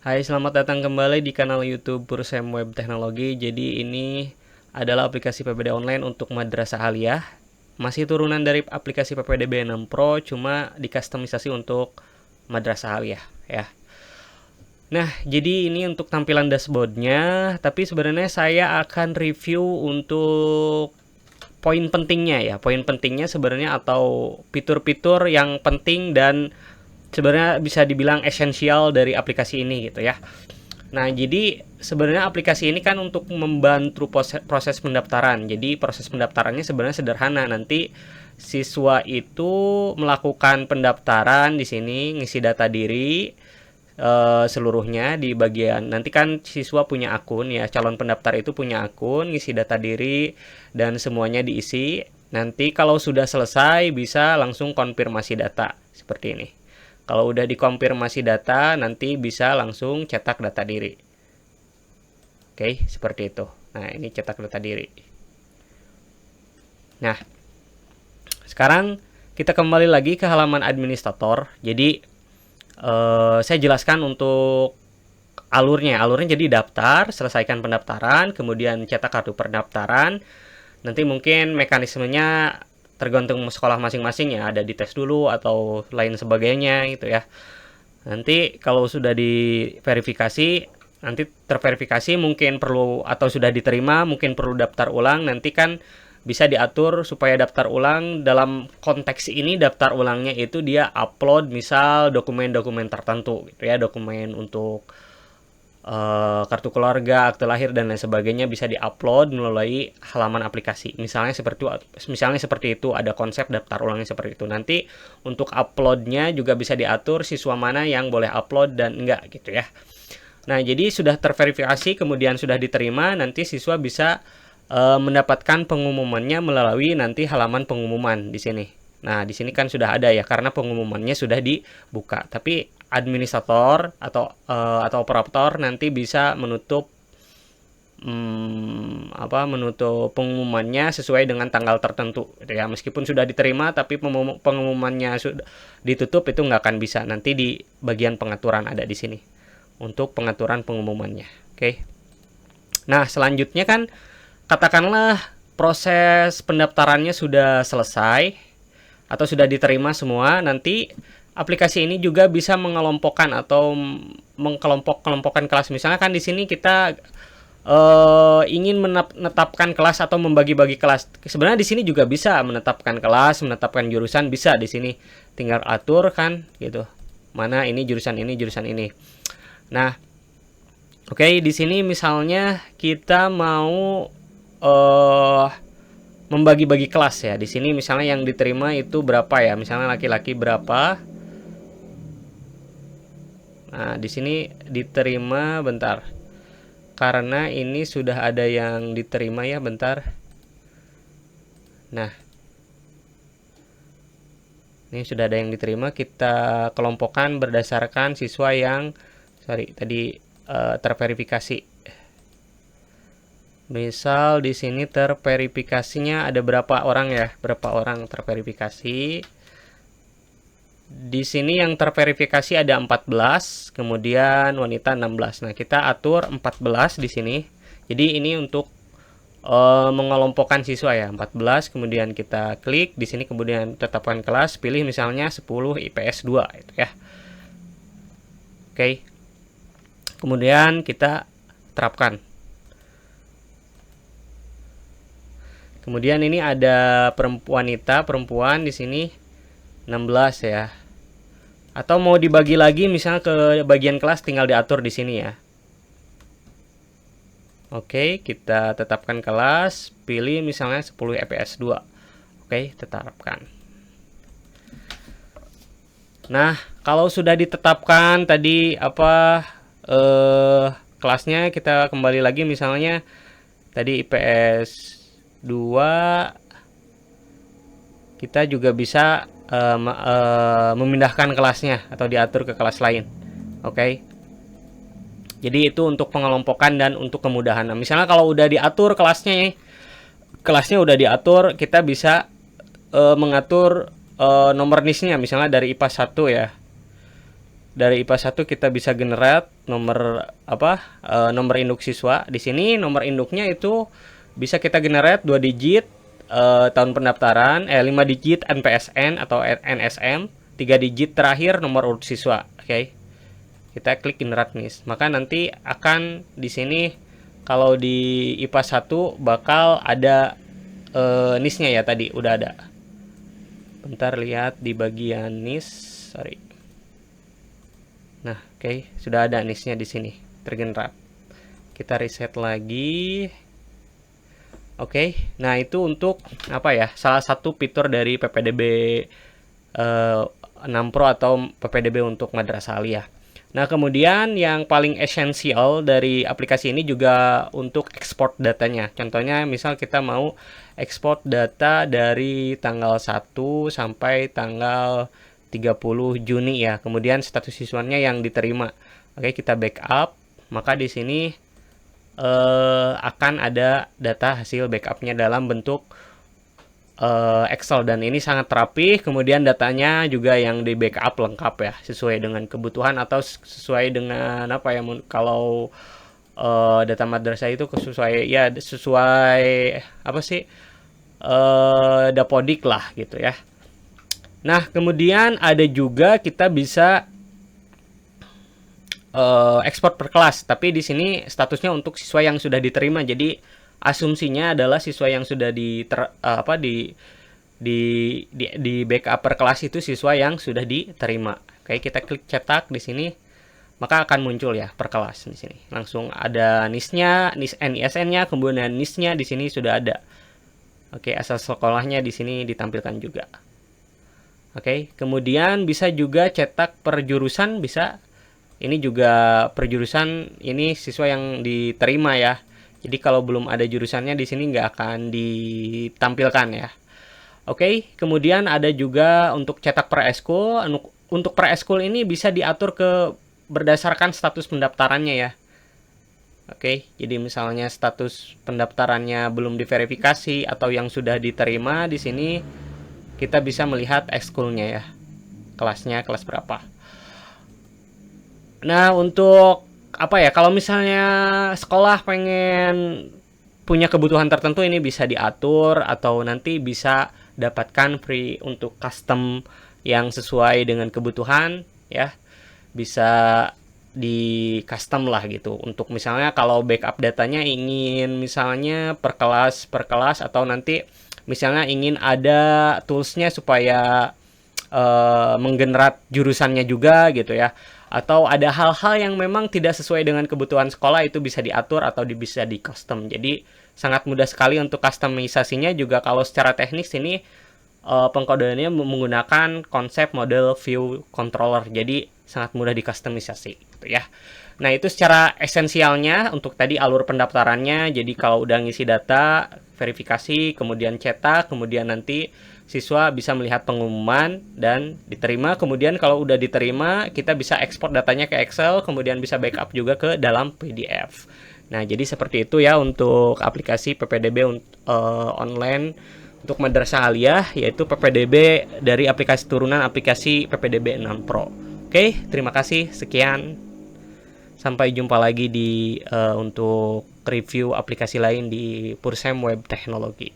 Hai, selamat datang kembali di kanal YouTube Pursem Web Teknologi. Jadi ini adalah aplikasi PPD online untuk Madrasah Aliyah. Masih turunan dari aplikasi PPDB 6 Pro, cuma dikustomisasi untuk Madrasah Aliyah ya. Nah, jadi ini untuk tampilan dashboardnya. Tapi sebenarnya saya akan review untuk poin pentingnya ya. Poin pentingnya sebenarnya atau fitur-fitur yang penting dan sebenarnya bisa dibilang esensial dari aplikasi ini gitu ya. Nah, jadi sebenarnya aplikasi ini kan untuk membantu proses pendaftaran. Jadi proses pendaftarannya sebenarnya sederhana. Nanti siswa itu melakukan pendaftaran di sini, ngisi data diri seluruhnya di bagian. Nanti kan siswa punya akun ya, calon pendaftar itu punya akun, ngisi data diri dan semuanya diisi. Nanti kalau sudah selesai bisa langsung konfirmasi data seperti ini. Kalau udah dikonfirmasi data, nanti bisa langsung cetak data diri. Oke, seperti itu. Nah, ini cetak data diri. Nah, sekarang kita kembali lagi ke halaman administrator. Jadi, saya jelaskan untuk alurnya. Alurnya jadi daftar, selesaikan pendaftaran, kemudian cetak kartu pendaftaran. Nanti mungkin mekanismenya tergantung sekolah masing-masing ya, ada dites dulu atau lain sebagainya gitu ya. Nanti kalau sudah diverifikasi, nanti terverifikasi mungkin perlu atau sudah diterima mungkin perlu daftar ulang. Nanti kan bisa diatur supaya daftar ulang. Dalam konteks ini daftar ulangnya itu dia upload misal dokumen-dokumen tertentu gitu ya, dokumen untuk kartu keluarga, akte lahir dan lain sebagainya bisa diupload melalui halaman aplikasi. Misalnya seperti itu, ada konsep daftar ulangnya seperti itu. Nanti untuk uploadnya juga bisa diatur siswa mana yang boleh upload dan enggak gitu ya. Nah, jadi sudah terverifikasi kemudian sudah diterima, nanti siswa bisa mendapatkan pengumumannya melalui nanti halaman pengumuman di sini. Nah, di sini kan sudah ada ya karena pengumumannya sudah dibuka. Tapi administrator atau operator nanti bisa menutup pengumumannya sesuai dengan tanggal tertentu gitu ya. Meskipun sudah diterima tapi pengumumannya sudah ditutup itu nggak akan bisa. Nanti di bagian pengaturan ada di sini untuk pengaturan pengumumannya. Oke. Nah, selanjutnya kan katakanlah proses pendaftarannya sudah selesai atau sudah diterima semua, nanti aplikasi ini juga bisa mengelompokkan atau mengkelompokkan kelas. Misalnya kan di sini kita ingin menetapkan kelas atau membagi-bagi kelas. Sebenarnya di sini juga bisa menetapkan kelas, menetapkan jurusan bisa di sini. Tinggal atur kan gitu. Mana ini jurusan ini, jurusan ini. Nah, oke, di sini misalnya kita mau membagi-bagi kelas ya. Di sini misalnya yang diterima itu berapa ya? Misalnya laki-laki berapa? Nah, di sini diterima bentar. Karena ini sudah ada yang diterima ya, bentar. Nah, ini sudah ada yang diterima. Kita kelompokkan berdasarkan siswa yang tadi terverifikasi. Misal di sini terverifikasinya ada berapa orang ya? Berapa orang terverifikasi? Di sini yang terverifikasi ada 14, kemudian wanita 16. Nah, kita atur 14 di sini. Jadi ini untuk mengelompokkan siswa ya, 14. Kemudian kita klik di sini, kemudian tetapkan kelas, pilih misalnya 10 IPS 2 itu ya. Oke. Kemudian kita terapkan. Kemudian ini ada perempuan di sini 16 ya. Atau mau dibagi lagi misalnya ke bagian kelas tinggal diatur di sini ya. Oke, kita tetapkan kelas, pilih misalnya 10 IPS 2. Oke, tetapkan. Nah, kalau sudah ditetapkan tadi kelasnya, kita kembali lagi misalnya tadi IPS 2, kita juga bisa memindahkan kelasnya atau diatur ke kelas lain. Oke. Jadi itu untuk pengelompokan dan untuk kemudahan. Nah, misalnya kalau udah diatur kelasnya udah diatur, kita bisa mengatur nomor NIS-nya misalnya dari IPA 1 ya. dari IPA 1 kita bisa generate nomor nomor induk siswa. Di sini nomor induknya itu bisa kita generate 2 digit tahun pendaftaran, 5 digit NPSN atau NSM, 3 digit terakhir nomor urut siswa. Oke. Kita klik generate NIS. Maka nanti akan di sini kalau di IPA 1 bakal ada NIS-nya ya, tadi udah ada. Bentar, lihat di bagian NIS, sorry. Nah, oke, sudah ada NIS-nya di sini, tergenerate. Kita reset lagi. Oke, nah itu untuk apa ya? Salah satu fitur dari PPDB 6 Pro atau PPDB untuk Madrasah Aliyah. Nah, kemudian yang paling esensial dari aplikasi ini juga untuk ekspor datanya. Contohnya, misal kita mau ekspor data dari tanggal 1 sampai tanggal 30 Juni ya. Kemudian status siswanya yang diterima. Oke, kita backup. Maka di sini akan ada data hasil backupnya dalam bentuk Excel, dan ini sangat rapi. Kemudian datanya juga yang di backup lengkap ya, sesuai dengan kebutuhan atau sesuai dengan apa ya, kalau data madrasah itu sesuai apa sih, dapodik lah gitu ya. Nah, kemudian ada juga kita bisa ekspor per kelas, tapi di sini statusnya untuk siswa yang sudah diterima. Jadi asumsinya adalah siswa yang sudah di backup per kelas itu siswa yang sudah diterima. Oke, kita klik cetak di sini, maka akan muncul ya per kelas di sini. Langsung ada NIS-nya, NISN-nya, kemudian NIS-nya di sini sudah ada. Oke, asal sekolahnya di sini ditampilkan juga. Oke, kemudian bisa juga cetak per jurusan, bisa. Ini juga per jurusan, ini siswa yang diterima ya. Jadi kalau belum ada jurusannya di sini nggak akan ditampilkan ya. Oke, kemudian ada juga untuk cetak per eskul. Untuk per eskul ini bisa diatur berdasarkan status pendaftarannya ya. Oke, jadi misalnya status pendaftarannya belum diverifikasi atau yang sudah diterima, di sini kita bisa melihat ekskulnya ya, kelasnya kelas berapa. Nah, untuk apa ya, kalau misalnya sekolah pengen punya kebutuhan tertentu, ini bisa diatur atau nanti bisa dapatkan free untuk custom yang sesuai dengan kebutuhan ya, bisa di custom lah gitu. Untuk misalnya kalau backup datanya ingin misalnya per kelas atau nanti misalnya ingin ada toolsnya supaya menggenerate jurusannya juga gitu ya, atau ada hal-hal yang memang tidak sesuai dengan kebutuhan sekolah, itu bisa diatur atau bisa di custom. Jadi sangat mudah sekali untuk customisasinya juga. Kalau secara teknis ini pengkodeannya menggunakan konsep model view controller, jadi sangat mudah dikustomisasi gitu ya. Nah, itu secara esensialnya untuk tadi alur pendaftarannya. Jadi kalau udah ngisi data, verifikasi, kemudian cetak, kemudian nanti siswa bisa melihat pengumuman dan diterima. Kemudian kalau udah diterima, kita bisa ekspor datanya ke Excel, kemudian bisa backup juga ke dalam PDF. Nah, jadi seperti itu ya untuk aplikasi PPDB online untuk Madrasah Aliyah, yaitu PPDB dari aplikasi turunan aplikasi PPDB 6 Pro. Oke, terima kasih. Sekian. Sampai jumpa lagi untuk review aplikasi lain di Pursem Web Teknologi.